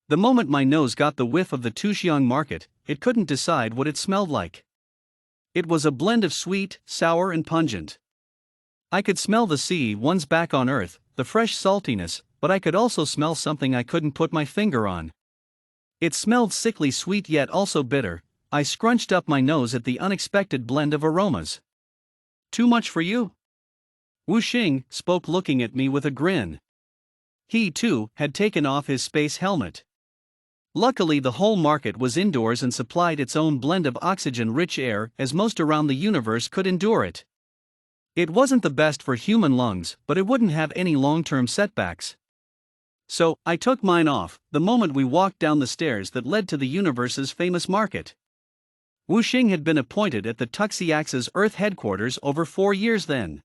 The moment my nose got the whiff of the Tuxiang market, it couldn't decide what it smelled like. It was a blend of sweet, sour and pungent. I could smell the sea once back on Earth, the fresh saltiness, but I could also smell something I couldn't put my finger on. It smelled sickly sweet yet also bitter. I scrunched up my nose at the unexpected blend of aromas. Too much for you? Wu Xing spoke, looking at me with a grin. He, too, had taken off his space helmet. Luckily, the whole market was indoors and supplied its own blend of oxygen-rich air, as most around the universe could endure it. It wasn't the best for human lungs, but it wouldn't have any long-term setbacks. So, I took mine off the moment we walked down the stairs that led to the universe's famous market. Wu Xing had been appointed at the Tuxiang's Earth headquarters over 4 years then.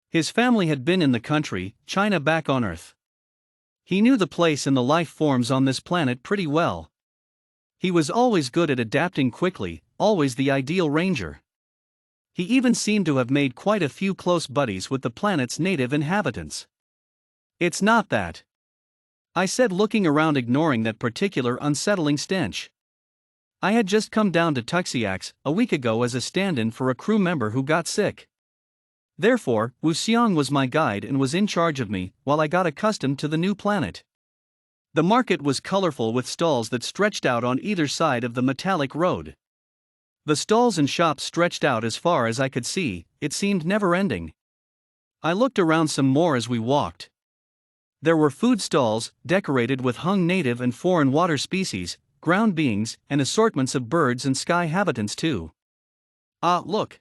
His family had been in the country, China, back on Earth. He knew the place and the life forms on this planet pretty well. He was always good at adapting quickly, always the ideal ranger. He even seemed to have made quite a few close buddies with the planet's native inhabitants. It's not that, I said, looking around, ignoring that particular unsettling stench. I had just come down to Tuxiang a week ago as a stand-in for a crew member who got sick. Therefore, Wu Xiang was my guide and was in charge of me while I got accustomed to the new planet. The market was colorful with stalls that stretched out on either side of the metallic road. The stalls and shops stretched out as far as I could see, it seemed never-ending. I looked around some more as we walked. There were food stalls, decorated with hung native and foreign water species, ground beings, and assortments of birds and sky habitants too. Ah, look,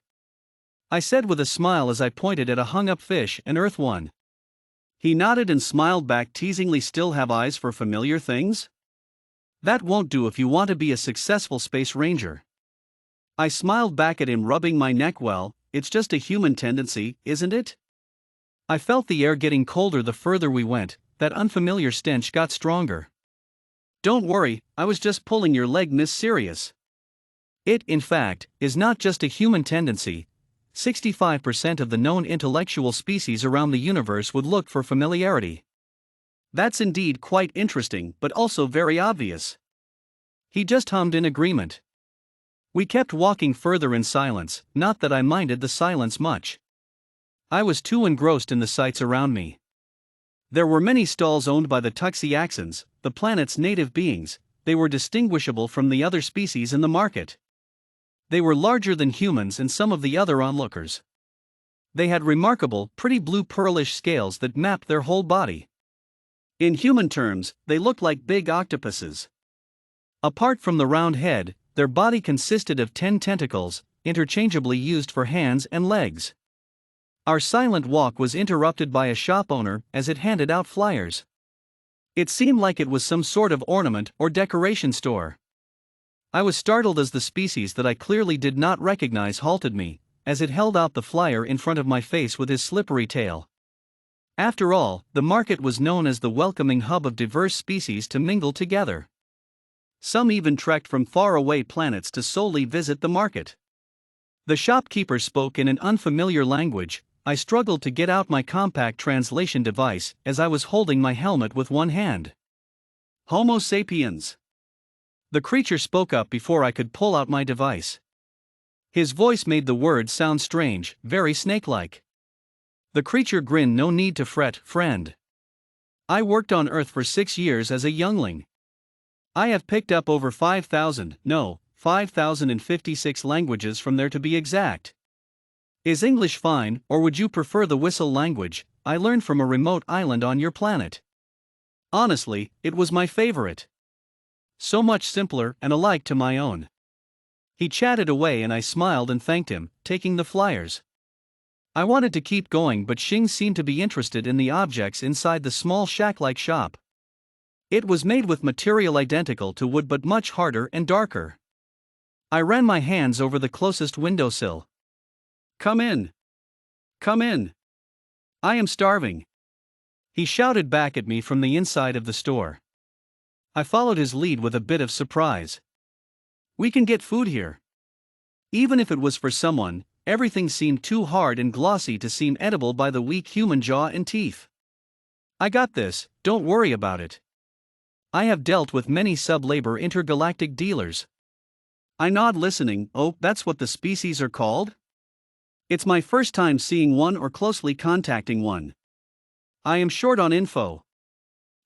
I said with a smile as I pointed at a hung-up fish, an Earth one. He nodded and smiled back teasingly. Still have eyes for familiar things? That won't do if you want to be a successful space ranger. I smiled back at him, rubbing my neck. Well, it's just a human tendency, isn't it? I felt the air getting colder the further we went. That unfamiliar stench got stronger. Don't worry, I was just pulling your leg, Miss Serious. It, in fact, is not just a human tendency. 65% of the known intellectual species around the universe would look for familiarity. That's indeed quite interesting, but also very obvious. He just hummed in agreement. We kept walking further in silence, not that I minded the silence much. I was too engrossed in the sights around me. There were many stalls owned by the Tuxiangans, the planet's native beings. They were distinguishable from the other species in the market. They were larger than humans and some of the other onlookers. They had remarkable, pretty blue pearlish scales that mapped their whole body. In human terms, they looked like big octopuses. Apart from the round head, their body consisted of 10 tentacles, interchangeably used for hands and legs. Our silent walk was interrupted by a shop owner as it handed out flyers. It seemed like it was some sort of ornament or decoration store. I was startled as the species that I clearly did not recognize halted me, as it held out the flyer in front of my face with his slippery tail. After all, the market was known as the welcoming hub of diverse species to mingle together. Some even trekked from faraway planets to solely visit the market. The shopkeeper spoke in an unfamiliar language. I struggled to get out my compact translation device as I was holding my helmet with one hand. Homo sapiens. The creature spoke up before I could pull out my device. His voice made the words sound strange, very snake-like. The creature grinned. No need to fret, friend. I worked on Earth for 6 years as a youngling. I have picked up over 5,056 languages from there to be exact. Is English fine, or would you prefer the whistle language I learned from a remote island on your planet? Honestly, it was my favorite. So much simpler and alike to my own. He chatted away and I smiled and thanked him, taking the flyers. I wanted to keep going, but Xing seemed to be interested in the objects inside the small shack-like shop. It was made with material identical to wood but much harder and darker. I ran my hands over the closest windowsill. Come in. Come in. I am starving. He shouted back at me from the inside of the store. I followed his lead with a bit of surprise. We can get food here. Even if it was for someone, everything seemed too hard and glossy to seem edible by the weak human jaw and teeth. I got this, don't worry about it. I have dealt with many sub-labor intergalactic dealers. I nod listening. Oh, that's what the species are called? It's my first time seeing one or closely contacting one. I am short on info.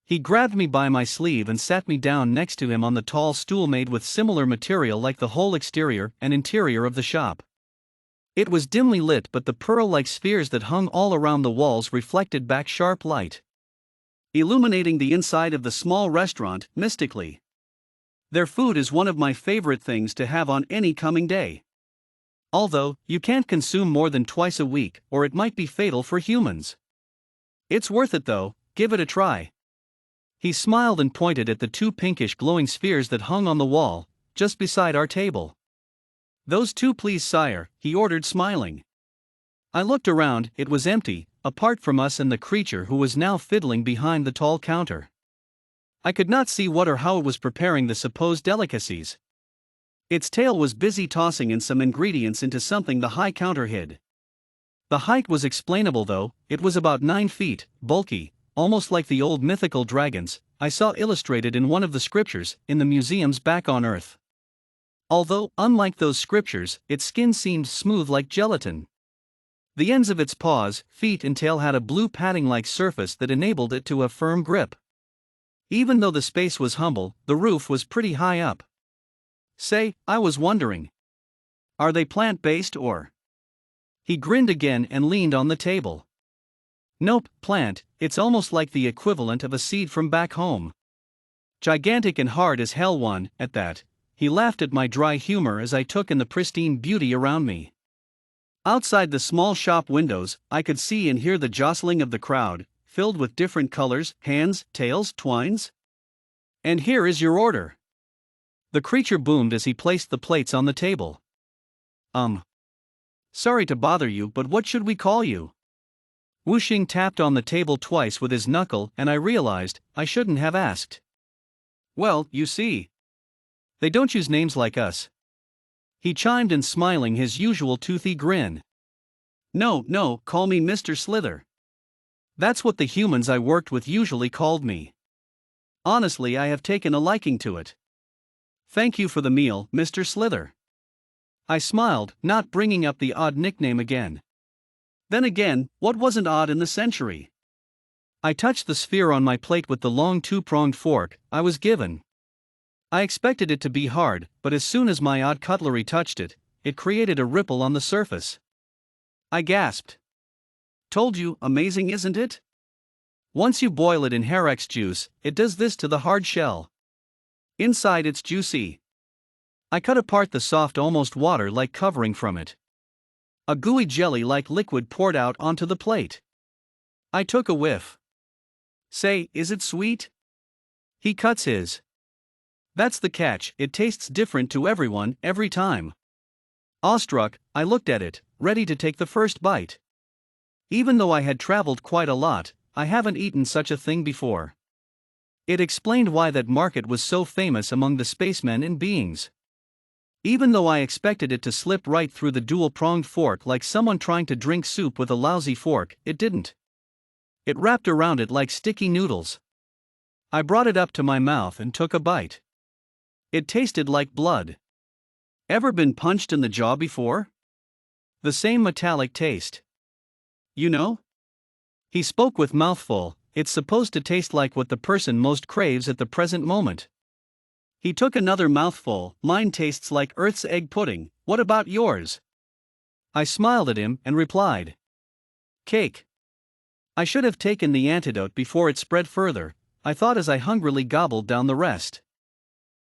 He grabbed me by my sleeve and sat me down next to him on the tall stool made with similar material like the whole exterior and interior of the shop. It was dimly lit, but the pearl-like spheres that hung all around the walls reflected back sharp light, illuminating the inside of the small restaurant mystically. Their food is one of my favorite things to have on any coming day. Although, you can't consume more than twice a week, or it might be fatal for humans. It's worth it though, give it a try. He smiled and pointed at the two pinkish glowing spheres that hung on the wall, just beside our table. Those two, please, sire, he ordered, smiling. I looked around. It was empty, apart from us and the creature who was now fiddling behind the tall counter. I could not see what or how it was preparing the supposed delicacies. Its tail was busy tossing in some ingredients into something the high counter hid. The height was explainable though. It was about 9 feet, bulky, almost like the old mythical dragons I saw illustrated in one of the scriptures in the museums back on Earth. Although, unlike those scriptures, its skin seemed smooth like gelatin. The ends of its paws, feet and tail had a blue padding-like surface that enabled it to have firm grip. Even though the space was humble, the roof was pretty high up. Say, I was wondering. Are they plant-based or? He grinned again and leaned on the table. Nope, plant. It's almost like the equivalent of a seed from back home. Gigantic and hard as hell one, at that. He laughed at my dry humor as I took in the pristine beauty around me. Outside the small shop windows, I could see and hear the jostling of the crowd, filled with different colors, hands, tails, twines. And here is your order. The creature boomed as he placed the plates on the table. Sorry to bother you, but what should we call you? Wuxing tapped on the table twice with his knuckle, and I realized I shouldn't have asked. Well, you see, they don't use names like us. He chimed in, smiling his usual toothy grin. No, call me Mr. Slither. That's what the humans I worked with usually called me. Honestly, I have taken a liking to it. Thank you for the meal, Mr. Slither. I smiled, not bringing up the odd nickname again. Then again, what wasn't odd in the century? I touched the sphere on my plate with the long two-pronged fork I was given. I expected it to be hard, but as soon as my odd cutlery touched it, it created a ripple on the surface. I gasped. Told you, amazing, isn't it? Once you boil it in Harex juice, it does this to the hard shell. Inside it's juicy. I cut apart the soft, almost water-like covering from it. A gooey jelly-like liquid poured out onto the plate. I took a whiff. Say, is it sweet? He cuts his. That's the catch, it tastes different to everyone, every time. Awestruck, I looked at it, ready to take the first bite. Even though I had traveled quite a lot, I haven't eaten such a thing before. It explained why that market was so famous among the spacemen and beings. Even though I expected it to slip right through the dual-pronged fork like someone trying to drink soup with a lousy fork, it didn't. It wrapped around it like sticky noodles. I brought it up to my mouth and took a bite. It tasted like blood. Ever been punched in the jaw before? The same metallic taste. You know? He spoke with mouthful. It's supposed to taste like what the person most craves at the present moment. He took another mouthful. Mine tastes like Earth's egg pudding. What about yours? I smiled at him and replied. Cake. I should have taken the antidote before it spread further, I thought as I hungrily gobbled down the rest.